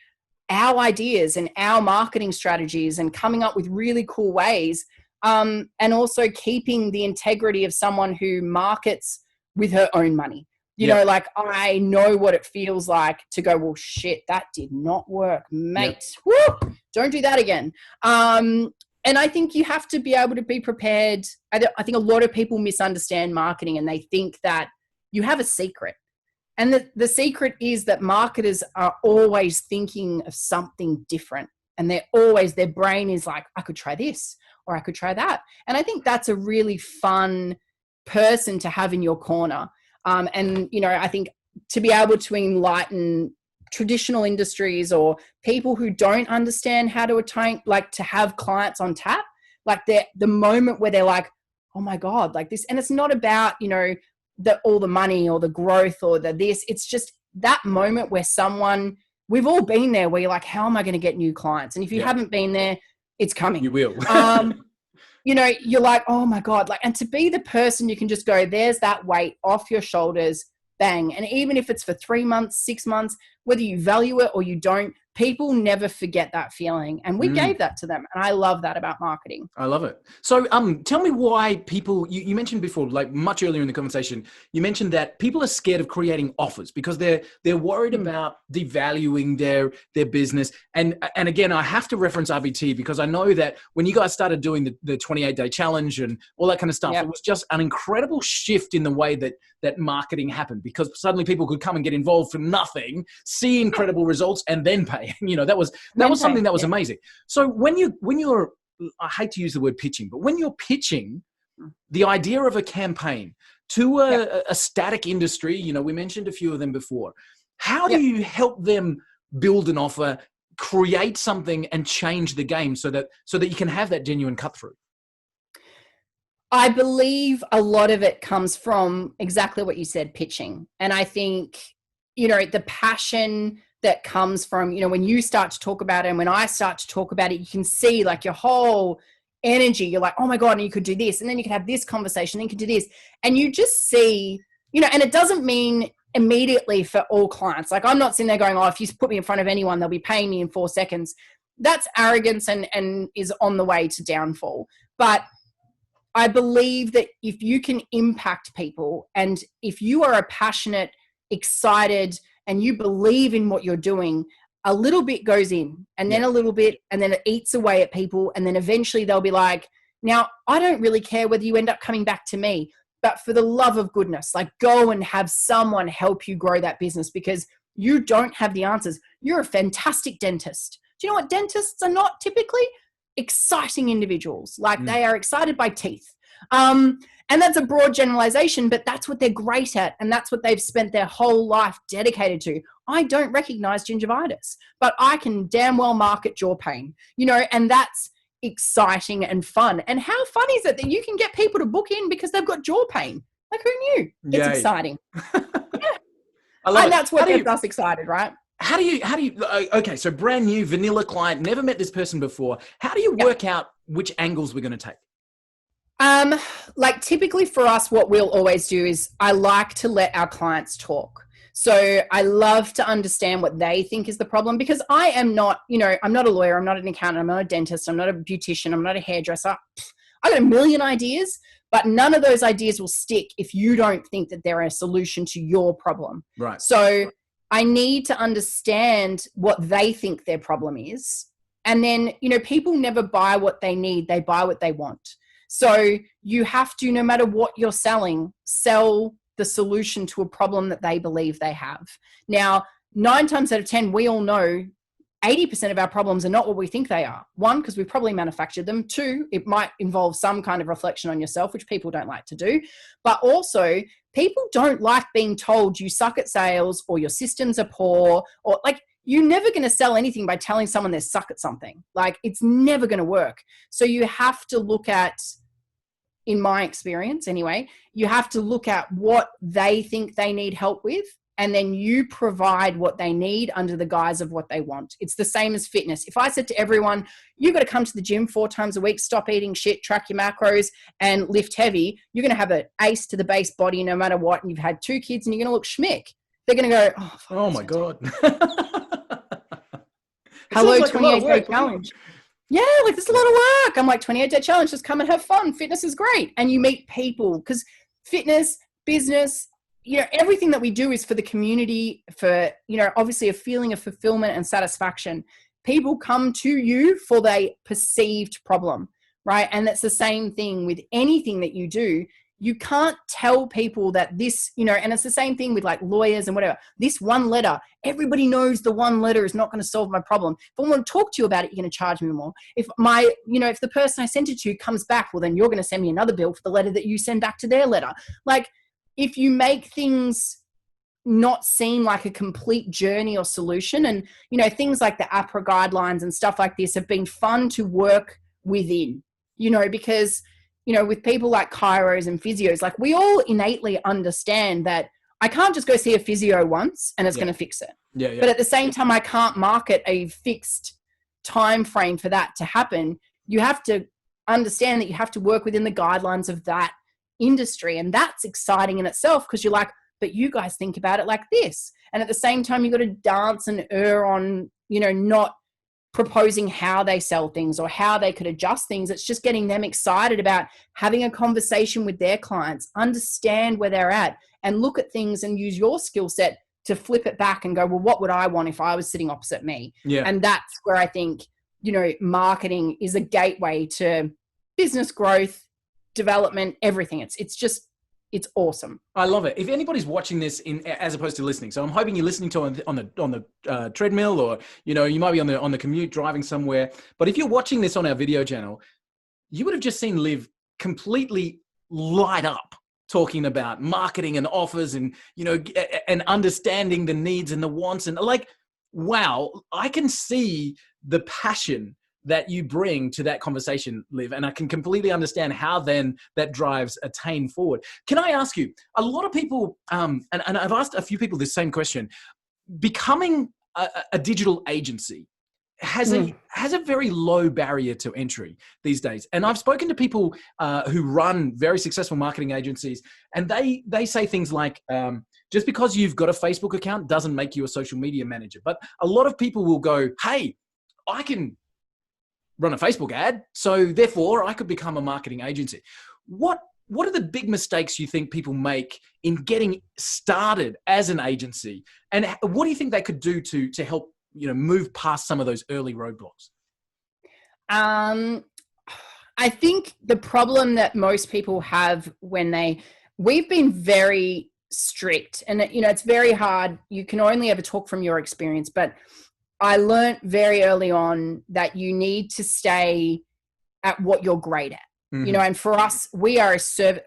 our ideas and our marketing strategies and coming up with really cool ways, and also keeping the integrity of someone who markets with her own money. Like I know what it feels like to go, well, shit, that did not work, mate. Yep. Woo! Don't do that again. And I think you have to be able to be prepared. I think a lot of people misunderstand marketing and they think that you have a secret. And the secret is that marketers are always thinking of something different. And their brain is like, I could try this or I could try that. And I think that's a really fun person to have in your corner. And, I think to be able to enlighten traditional industries or people who don't understand how to attain, like to have clients on tap, like the moment where they're like, oh my God, like this. And it's not about, all the money or the growth or this, it's just that moment where we've all been there where you're like, how am I going to get new clients? And if you haven't been there, it's coming. You will. You're like, oh my God, like, and to be the person you can just go, there's that weight off your shoulders, bang. And even if it's for 3 months, 6 months, whether you value it or you don't, people never forget that feeling. And we gave that to them. And I love that about marketing. I love it. So tell me why people, you mentioned before, like much earlier in the conversation, you mentioned that people are scared of creating offers because they're worried about devaluing their business. And again, I have to reference RBT because I know that when you guys started doing the 28-day challenge and all that kind of stuff, it was just an incredible shift in the way that marketing happened because suddenly people could come and get involved for nothing, see incredible results and then pay. That was something that was amazing. So when you're, I hate to use the word pitching, but when you're pitching the idea of a campaign to a static industry, you know, we mentioned a few of them before. How do you help them build an offer, create something and change the game so that you can have that genuine cut through? I believe a lot of it comes from exactly what you said, pitching. And I think, you know, the passion that comes from, you know, when you start to talk about it and when I start to talk about it, you can see like your whole energy. You're like, oh my God, and you could do this. And then you could have this conversation, then you could do this. And you just see, you know, and it doesn't mean immediately for all clients. Like I'm not sitting there going, oh, if you put me in front of anyone, they'll be paying me in 4 seconds. That's arrogance and is on the way to downfall. But I believe that if you can impact people and if you are a passionate, excited, and you believe in what you're doing, a little bit goes in and then a little bit, and then it eats away at people. And then eventually they'll be like, now I don't really care whether you end up coming back to me, but for the love of goodness, like go and have someone help you grow that business because you don't have the answers. You're a fantastic dentist. Do you know what? Dentists are not typically exciting individuals. Like they are excited by teeth. And that's a broad generalization, but that's what they're great at. And that's what they've spent their whole life dedicated to. I don't recognize gingivitis, but I can damn well market jaw pain, you know, and that's exciting and fun. And how fun is it that you can get people to book in because they've got jaw pain? Like who knew? It's exciting. I love and it. that's what gets us excited, right? How do you, okay, so brand new vanilla client, never met this person before. How do you work out which angles we're going to take? Like typically for us, what we'll always do is I like to let our clients talk. So I love to understand what they think is the problem because I am not, you know, I'm not a lawyer. I'm not an accountant. I'm not a dentist. I'm not a beautician. I'm not a hairdresser. I've got a million ideas, but none of those ideas will stick if you don't think that they're a solution to your problem. Right. So I need to understand what they think their problem is. And then, you know, people never buy what they need. They buy what they want. So you have to, no matter what you're selling, sell the solution to a problem that they believe they have. Now, 9 times out of 10, we all know 80% of our problems are not what we think they are. 1, because we probably manufactured them. 2, it might involve some kind of reflection on yourself, which people don't like to do. But also, people don't like being told you suck at sales or your systems are poor or like, you're never going to sell anything by telling someone they suck at something. Like it's never going to work. So you have to look at, in my experience anyway, you have to look at what they think they need help with. And then you provide what they need under the guise of what they want. It's the same as fitness. If I said to everyone, you've got to come to the gym 4 times a week, stop eating shit, track your macros and lift heavy, you're going to have an ace to the base body no matter what. And you've had 2 kids and you're going to look schmick. They're going to go, oh my God. Hello, 28-day challenge. Yeah, like it's a lot of work. I'm like, 28-day challenge, just come and have fun. Fitness is great. And you meet people because fitness, business, you know, everything that we do is for the community, for, you know, obviously a feeling of fulfillment and satisfaction. People come to you for their perceived problem, right? And that's the same thing with anything that you do. You can't tell people that this, you know, and it's the same thing with like lawyers and whatever. This one letter, everybody knows the one letter is not going to solve my problem. If I want to talk to you about it, you're going to charge me more. If my, you know, if the person I sent it to comes back, well, then you're going to send me another bill for the letter that you send back to their letter. Like if you make things not seem like a complete journey or solution, and, you know, things like the APRA guidelines and stuff like this have been fun to work within, you know, because, you know, with people like chiros and physios, like we all innately understand that I can't just go see a physio once and it's going to fix it. But at the same time, I can't market a fixed time frame for that to happen. You have to understand that you have to work within the guidelines of that industry. And that's exciting in itself because you're like, but you guys think about it like this. And at the same time, you've got to dance and err on, you know, not proposing how they sell things or how they could adjust things. It's just getting them excited about having a conversation with their clients, understand where they're at and look at things and use your skill set to flip it back and go, well, what would I want if I was sitting opposite me? Yeah. And that's where I think, you know, marketing is a gateway to business growth, development, everything. It's awesome. I love it. If anybody's watching this as opposed to listening, so I'm hoping you're listening to on the treadmill, or, you know, you might be on the commute driving somewhere. But if you're watching this on our video channel, you would have just seen Liv completely light up talking about marketing and offers and, and understanding the needs and the wants. And like, wow, I can see the passion that you bring to that conversation, Liv, and I can completely understand how then that drives Attain forward. Can I ask you, a lot of people, and I've asked a few people this same question, becoming a digital agency has a very low barrier to entry these days. And I've spoken to people who run very successful marketing agencies, and they say things like, just because you've got a Facebook account doesn't make you a social media manager. But a lot of people will go, hey, I can run a Facebook ad, so therefore I could become a marketing agency. What are the big mistakes you think people make in getting started as an agency? And what do you think they could do to help, move past some of those early roadblocks? I think the problem that most people have we've been very strict, and it's very hard. You can only ever talk from your experience, but I learned very early on that you need to stay at what you're great at. Mm-hmm. And for us, we are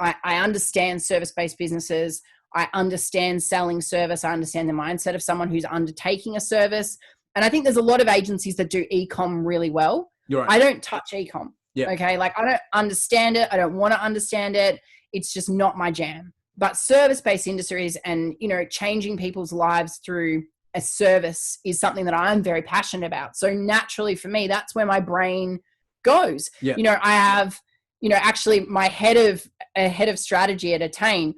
I understand service-based businesses. I understand selling service. I understand the mindset of someone who's undertaking a service. And I think there's a lot of agencies that do e-com really well. You're right. I don't touch e-com. Yeah. Okay. Like, I don't understand it. I don't want to understand it. It's just not my jam. But service-based industries and, changing people's lives through a service is something that I'm very passionate about. So naturally for me, that's where my brain goes. Yeah. I have, actually my head of strategy at Attain,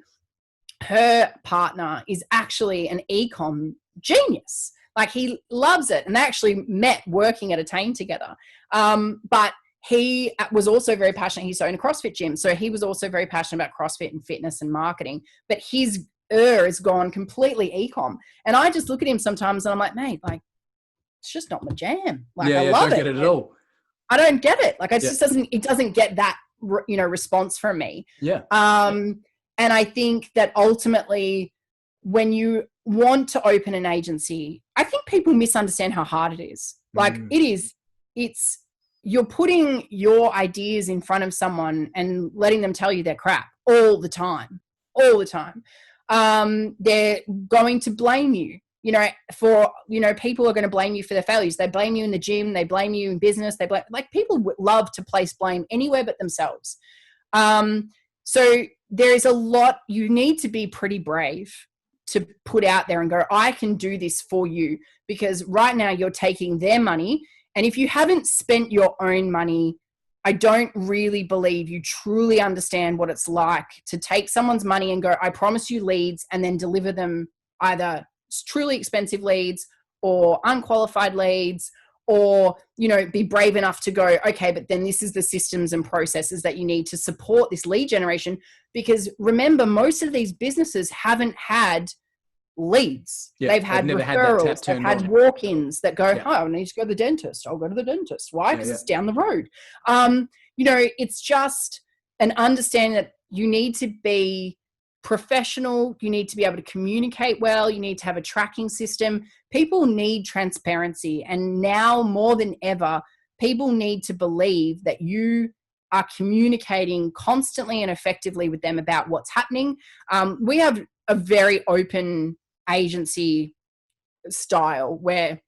her partner is actually an e-com genius. Like, he loves it. And they actually met working at Attain together. But he was also very passionate. He's owned a CrossFit gym. So he was also very passionate about CrossFit and fitness and marketing. But his has gone completely e-com. And I just look at him sometimes and I'm like, mate, like, it's just not my jam. Like, I love it. I don't get it at all. I don't get it. Like, it just doesn't get that, response from me. Yeah. And I think that ultimately when you want to open an agency, I think people misunderstand how hard it is. Like, you're putting your ideas in front of someone and letting them tell you they're crap all the time. They're going to blame you, people are going to blame you for their failures. They blame you in the gym. They blame you in business. People love to place blame anywhere but themselves. So there is a lot, you need to be pretty brave to put out there and go, I can do this for you, because right now you're taking their money. And if you haven't spent your own money, I don't really believe you truly understand what it's like to take someone's money and go, I promise you leads, and then deliver them either truly expensive leads or unqualified leads, or, be brave enough to go, okay, but then this is the systems and processes that you need to support this lead generation. Because remember, most of these businesses haven't had leads. They've had referrals, they've had walk-ins that go, oh, I need to go to the dentist. I'll go to the dentist. Why? Because it's down the road. It's just an understanding that you need to be professional. You need to be able to communicate well. You need to have a tracking system. People need transparency. And now more than ever, people need to believe that you are communicating constantly and effectively with them about what's happening. We have a very open agency style where,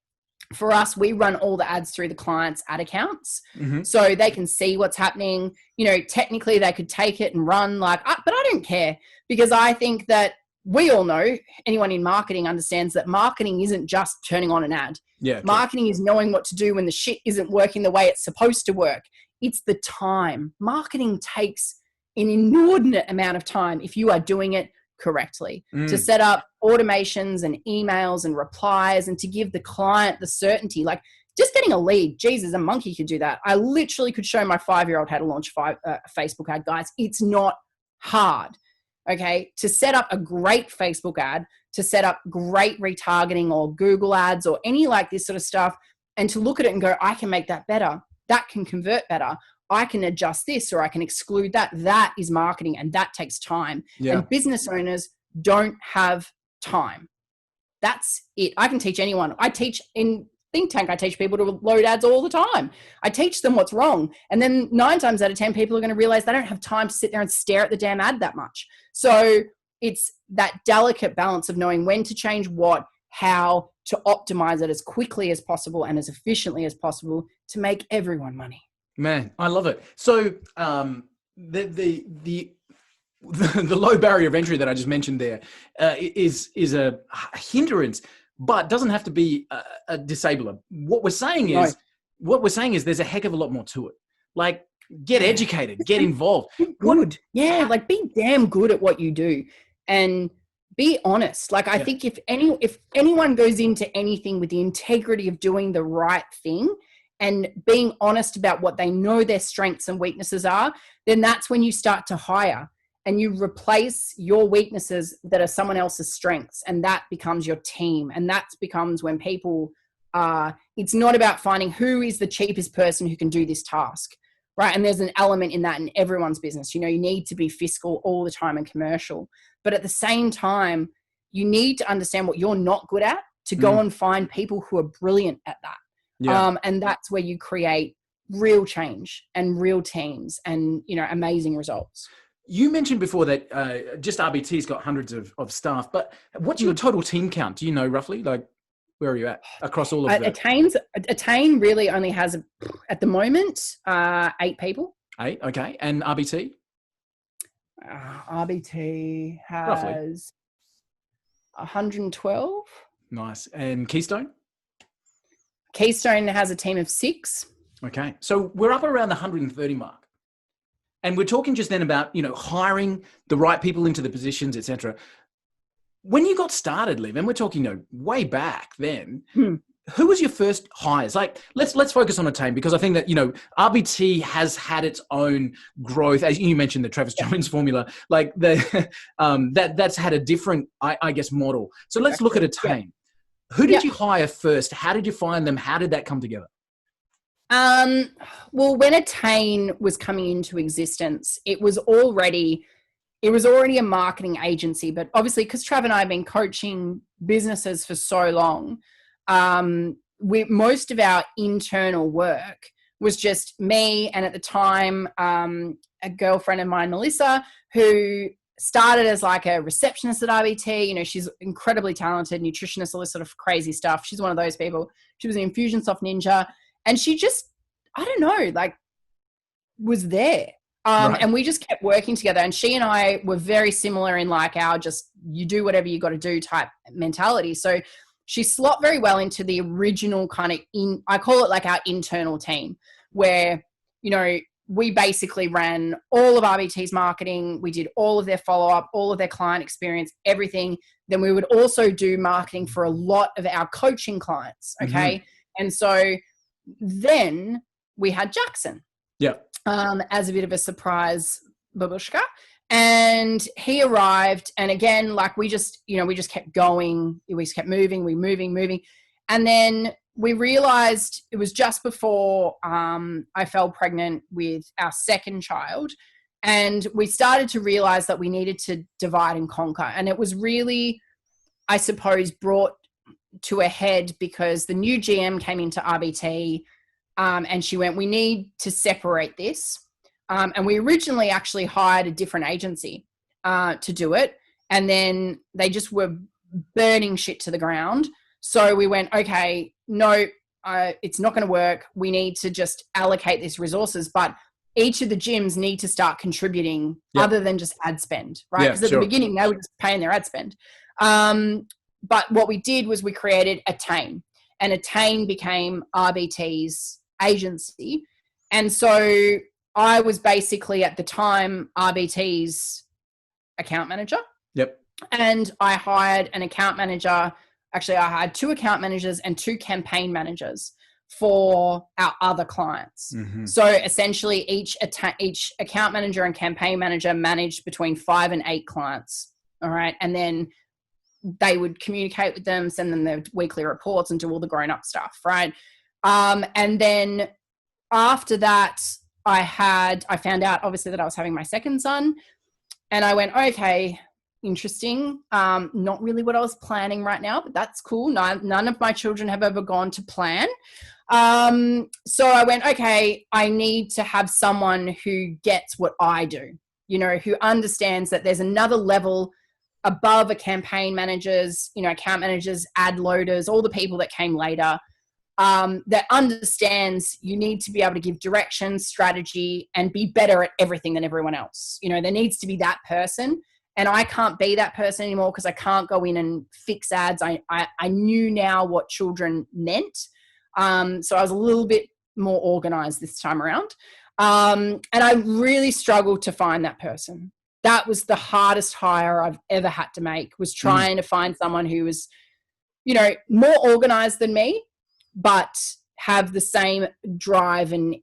for us, we run all the ads through the client's ad accounts. Mm-hmm. So they can see what's happening. Technically they could take it and run but I don't care, because I think that we all know, anyone in marketing understands that marketing isn't just turning on an ad. Yeah, marketing is knowing what to do when the shit isn't working the way it's supposed to work. It's the time. Marketing takes an inordinate amount of time if you are doing it correctly, to set up automations and emails and replies, and to give the client the certainty. Like, just getting a lead, Jesus, a monkey could do that. I literally could show my 5-year-old how to launch a Facebook ad, guys. It's not hard. Okay. To set up a great Facebook ad, to set up great retargeting or Google ads or any like this sort of stuff, and to look at it and go, I can make that better. That can convert better. I can adjust this, or I can exclude that. That is marketing, and that takes time. Yeah. And business owners don't have time. That's it. I can teach anyone. I teach in think tank. I teach people to load ads all the time. I teach them what's wrong. And then 9 times out of 10, people are going to realize they don't have time to sit there and stare at the damn ad that much. So it's that delicate balance of knowing when to change what, how to optimize it as quickly as possible and as efficiently as possible to make everyone money. Man, I love it. So the low barrier of entry that I just mentioned there is a hindrance, but doesn't have to be a disabler. What we're saying is there's a heck of a lot more to it. Like, get educated, get involved. Good. Yeah, like be damn good at what you do and be honest. Like, I think if anyone goes into anything with the integrity of doing the right thing and being honest about what they know their strengths and weaknesses are, then that's when you start to hire and you replace your weaknesses that are someone else's strengths, and that becomes your team. And that becomes when people it's not about finding who is the cheapest person who can do this task, right? And there's an element in that in everyone's business. You know, you need to be fiscal all the time and commercial, but at the same time, you need to understand what you're not good at to go and find people who are brilliant at that. Yeah. And that's where you create real change and real teams and, you know, amazing results. You mentioned before that just RBT's got hundreds of staff, but what's your total team count? Do you know roughly? Like, where are you at across all of them? Attain really only has, at the moment, 8 people. 8, okay. And RBT? RBT has roughly 112. Nice. And Keystone? Keystone has a team of 6. Okay. So we're up around the 130 mark. And we're talking just then about, you know, hiring the right people into the positions, etc. When you got started, Liv, and we're talking, you know, way back then, who was your first hires? Like, let's focus on Attain, because I think that, you know, RBT has had its own growth, as you mentioned, the Travis Jones formula. Like that's had a different, I guess, model. So let's look at Attain. Who did you hire first? How did you find them? How did that come together? Well, when Attain was coming into existence, it was already a marketing agency, but obviously because Trav and I have been coaching businesses for so long, most of our internal work was just me and at the time, a girlfriend of mine, Melissa, who started as like a receptionist at RBT. You know, she's incredibly talented, nutritionist, all this sort of crazy stuff. She's one of those people. She was an Infusionsoft ninja. And she just, I don't know, like was there. Right. And we just kept working together. And she and I were very similar in like our just, you do whatever you got to do type mentality. So she slot very well into the original kind of I call it like our internal team where, you know, we basically ran all of RBT's marketing. We did all of their follow-up, all of their client experience, everything. Then we would also do marketing for a lot of our coaching clients. Okay. And so then we had Jackson as a bit of a surprise babushka, and he arrived. And again, like we just kept going. We just kept moving. And then we realized it was just before I fell pregnant with our second child. And we started to realize that we needed to divide and conquer. And it was really, I suppose, brought to a head because the new GM came into RBT and she went, we need to separate this. And we originally actually hired a different agency to do it. And then they just were burning shit to the ground. So we went, okay, no, it's not going to work. We need to just allocate these resources, but each of the gyms need to start contributing other than just ad spend, right? Because at the beginning, they were just paying their ad spend. But what we did was we created Attain, and Attain became RBT's agency. And so I was basically at the time RBT's account manager. Yep. And I hired an account manager. Actually, I hired 2 account managers and 2 campaign managers for our other clients. So essentially each account manager and campaign manager managed between 5 and 8 clients. All right. And then they would communicate with them, send them their weekly reports and do all the grown up stuff. Right. And then after that, I found out obviously that I was having my second son, and I went, okay, interesting. Not really what I was planning right now, but that's cool. None of my children have ever gone to plan. So I went, okay, I need to have someone who gets what I do, who understands that there's another level above a campaign managers, account managers, ad loaders, all the people that came later, that understands you need to be able to give direction, strategy, and be better at everything than everyone else. There needs to be that person. And I can't be that person anymore because I can't go in and fix ads. I knew now what children meant. So I was a little bit more organized this time around. And I really struggled to find that person. That was the hardest hire I've ever had to make, was trying to find someone who was, more organized than me, but have the same drive and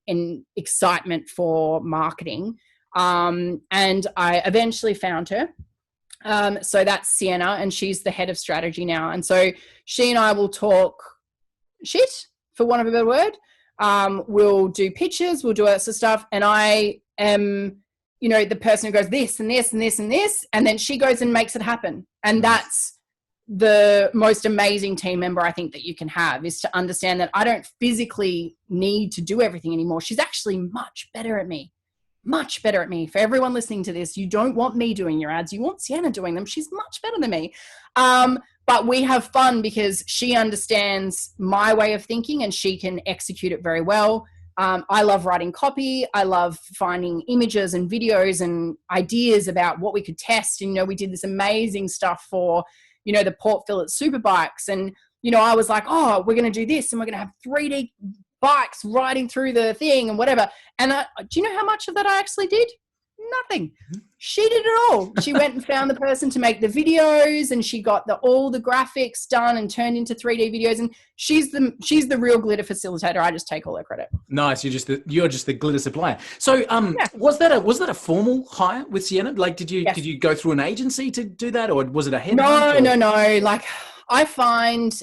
excitement for marketing. And I eventually found her. So that's Sienna, and she's the head of strategy now. And so she and I will talk shit, for want of a better word. We'll do pitches, we'll do all that sort of stuff. And I am, the person who goes this and this and this and this, and then she goes and makes it happen. And that's the most amazing team member I think that you can have, is to understand that I don't physically need to do everything anymore. She's actually much better at me. For everyone listening to this, you don't want me doing your ads. You want Sienna doing them. She's much better than me. But we have fun because she understands my way of thinking and she can execute it very well. I love writing copy. I love finding images and videos and ideas about what we could test. And, we did this amazing stuff for, the Port Phillip Superbikes. And, I was like, oh, we're going to do this and we're going to have 3D bikes riding through the thing and whatever. And do you know how much of that I actually did? Nothing. She did it all. She went and found the person to make the videos, and she got all the graphics done and turned into 3D videos. And she's the real glitter facilitator. I just take all her credit. Nice. You're just the glitter supplier. So was that a formal hire with Sienna? Like, did you go through an agency to do that, or was it a head? No. Like, I find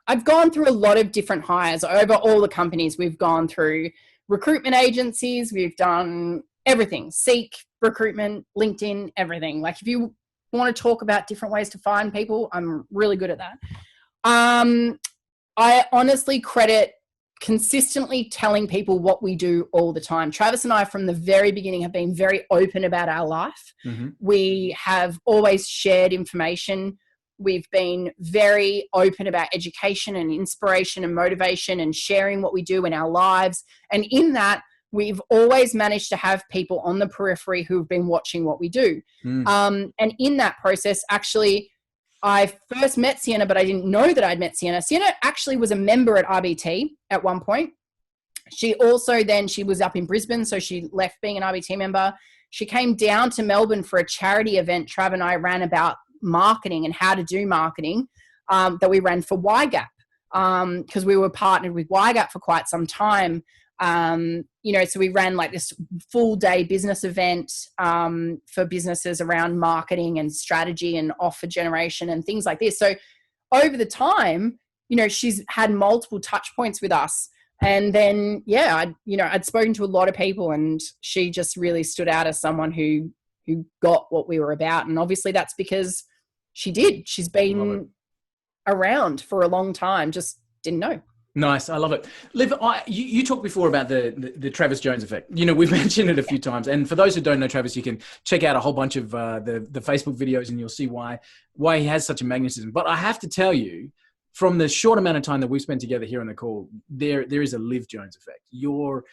I've gone through a lot of different hires over all the companies. We've gone through recruitment agencies. We've done everything, Seek, recruitment, LinkedIn, everything. Like, if you want to talk about different ways to find people, I'm really good at that. I honestly credit consistently telling people what we do all the time. Travis and I, from the very beginning, have been very open about our life. We have always shared information. We've been very open about education and inspiration and motivation and sharing what we do in our lives. And in that, we've always managed to have people on the periphery who've been watching what we do. And in that process, actually, I first met Sienna, but I didn't know that I'd met Sienna. Sienna actually was a member at RBT at one point. She also she was up in Brisbane, so she left being an RBT member. She came down to Melbourne for a charity event Trav and I ran about marketing and how to do marketing, that we ran for YGAP, because we were partnered with YGAP for quite some time. So we ran like this full day business event for businesses around marketing and strategy and offer generation and things like this. So over the time, she's had multiple touch points with us. And then, I'd spoken to a lot of people, and she just really stood out as someone who got what we were about. And obviously that's because she's been around for a long time, just didn't know. Nice. I love it. Liv, you talked before about the Travis Jones effect. We've mentioned it a few times. And for those who don't know Travis, you can check out a whole bunch of the Facebook videos and you'll see why he has such a magnetism. But I have to tell you, from the short amount of time that we've spent together here on the call, there is a Liv Jones effect. Your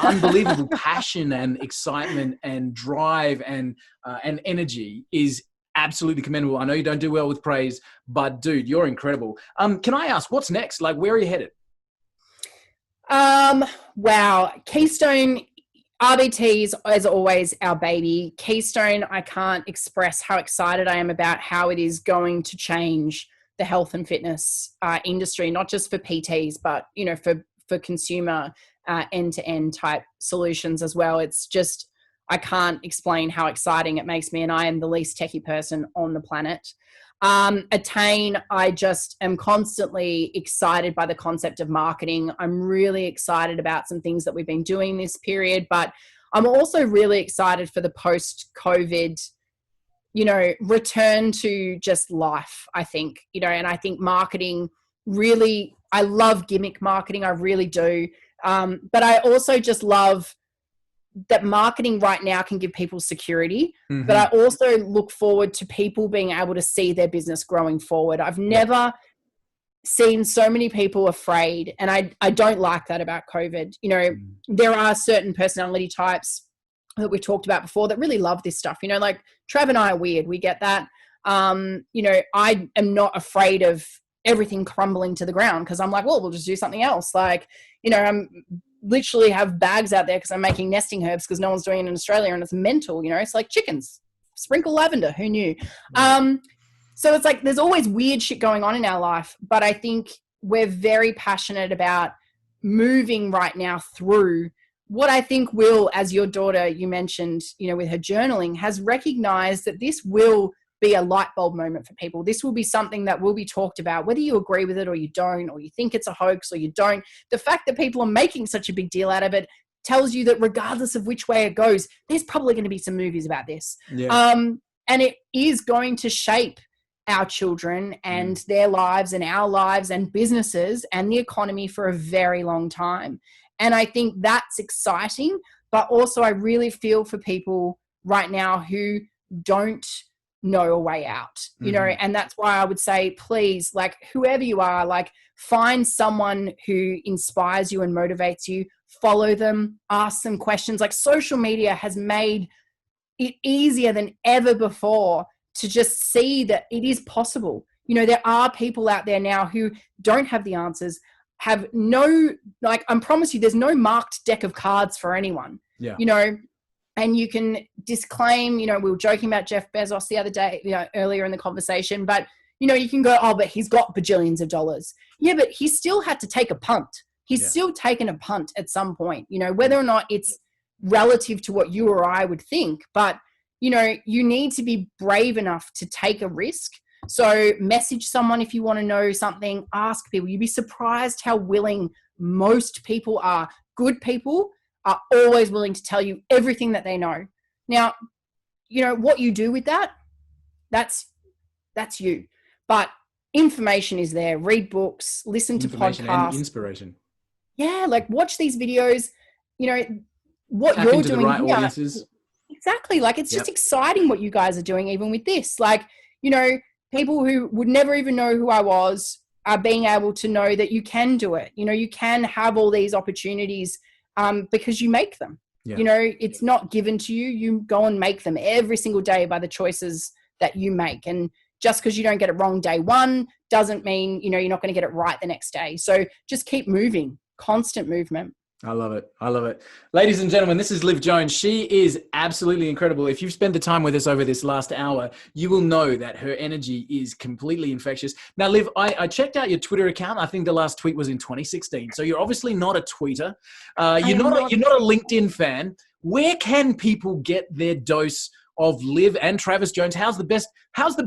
unbelievable passion and excitement and drive and energy is absolutely commendable. I know you don't do well with praise, but dude, you're incredible. Can I ask, what's next? Like, where are you headed? Wow. Keystone, RBT is, as always, our baby. Keystone, I can't express how excited I am about how it is going to change the health and fitness industry, not just for PTs, but, for consumer end-to-end type solutions as well. It's just, I can't explain how exciting it makes me, and I am the least techie person on the planet. Attain, I just am constantly excited by the concept of marketing. I'm really excited about some things that we've been doing this period, but I'm also really excited for the post-COVID return to just life, I think, and I think marketing really, I love gimmick marketing. I really do. But I also just love that marketing right now can give people security, but I also look forward to people being able to see their business growing forward. I've never seen so many people afraid, and I don't like that about COVID. There are certain personality types that we talked about before that really love this stuff. Like Trav and I are weird. We get that. I am not afraid of everything crumbling to the ground because I'm like, well, we'll just do something else. Like, I'm literally have bags out there because I'm making nesting herbs because no one's doing it in Australia, and it's mental. It's like chickens, sprinkle lavender. Who knew? So it's like there's always weird shit going on in our life, but I think we're very passionate about moving right now through what I think will, as your daughter, you mentioned, with her journaling, has recognized that this will be a light bulb moment for people. This will be something that will be talked about, whether you agree with it or you don't, or you think it's a hoax or you don't. The fact that people are making such a big deal out of it tells you that regardless of which way it goes, there's probably going to be some movies about this. And it is going to shape our children and their lives and our lives and businesses and the economy for a very long time. And I think that's exciting, but also I really feel for people right now who don't know a way out, and that's why I would say, please, like whoever you are, like find someone who inspires you and motivates you, follow them, ask them questions. Like social media has made it easier than ever before to just see that it is possible. There are people out there now who don't have the answers, have no, like, I promise you, there's no marked deck of cards for anyone, and you can disclaim, we were joking about Jeff Bezos the other day, earlier in the conversation, but, you can go, oh, but he's got bajillions of dollars. Yeah, but he still had to take a punt. He's still taken a punt at some point, whether or not it's relative to what you or I would think, but you need to be brave enough to take a risk. So message someone if you want to know something, ask people. You'd be surprised how willing most people are. Good people are always willing to tell you everything that they know. Now, what you do with that, that's you. But information is there. Read books, listen to podcasts. And inspiration. Yeah, like watch these videos, what Tap you're into doing the right here. Audiences. Exactly. Like it's just exciting what you guys are doing, even with this. Like, people who would never even know who I was are being able to know that you can do it. You can have all these opportunities because you make them. It's not given to you. You go and make them every single day by the choices that you make. And just because you don't get it wrong day one doesn't mean, you're not going to get it right the next day. So just keep moving, constant movement. I love it. I love it. Ladies and gentlemen, this is Liv Jones. She is absolutely incredible. If you've spent the time with us over this last hour, you will know that her energy is completely infectious. Now, Liv, I checked out your Twitter account. I think the last tweet was in 2016. So you're obviously not a tweeter. You're not a LinkedIn fan. Where can people get their dose of Liv and Travis Jones? How's the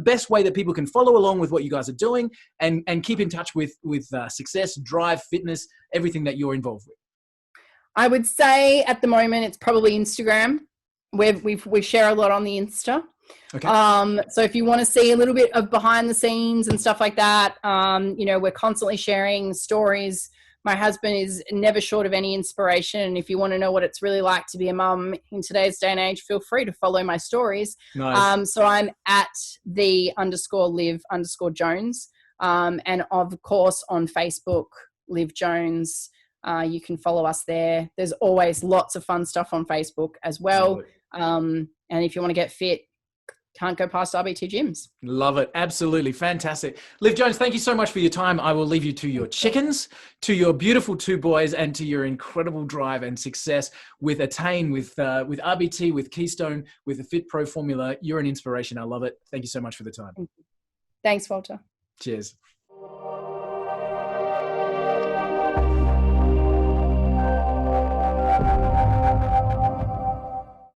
best way that people can follow along with what you guys are doing and keep in touch with success, drive, fitness, everything that you're involved with? I would say at the moment it's probably Instagram. We share a lot on the Insta. Okay. So if you want to see a little bit of behind the scenes and stuff like that, we're constantly sharing stories. My husband is never short of any inspiration. And if you want to know what it's really like to be a mum in today's day and age, feel free to follow my stories. Nice. So I'm at _Liv_Jones. And of course on Facebook, Liv Jones. You can follow us there. There's always lots of fun stuff on Facebook as well. And if you want to get fit, can't go past RBT gyms. Love it. Absolutely. Fantastic. Liv Jones, thank you so much for your time. I will leave you to your chickens, to your beautiful two boys, and to your incredible drive and success with Attain, with RBT, with Keystone, with the Fit Pro formula. You're an inspiration. I love it. Thank you so much for the time. Thanks, Walter. Cheers.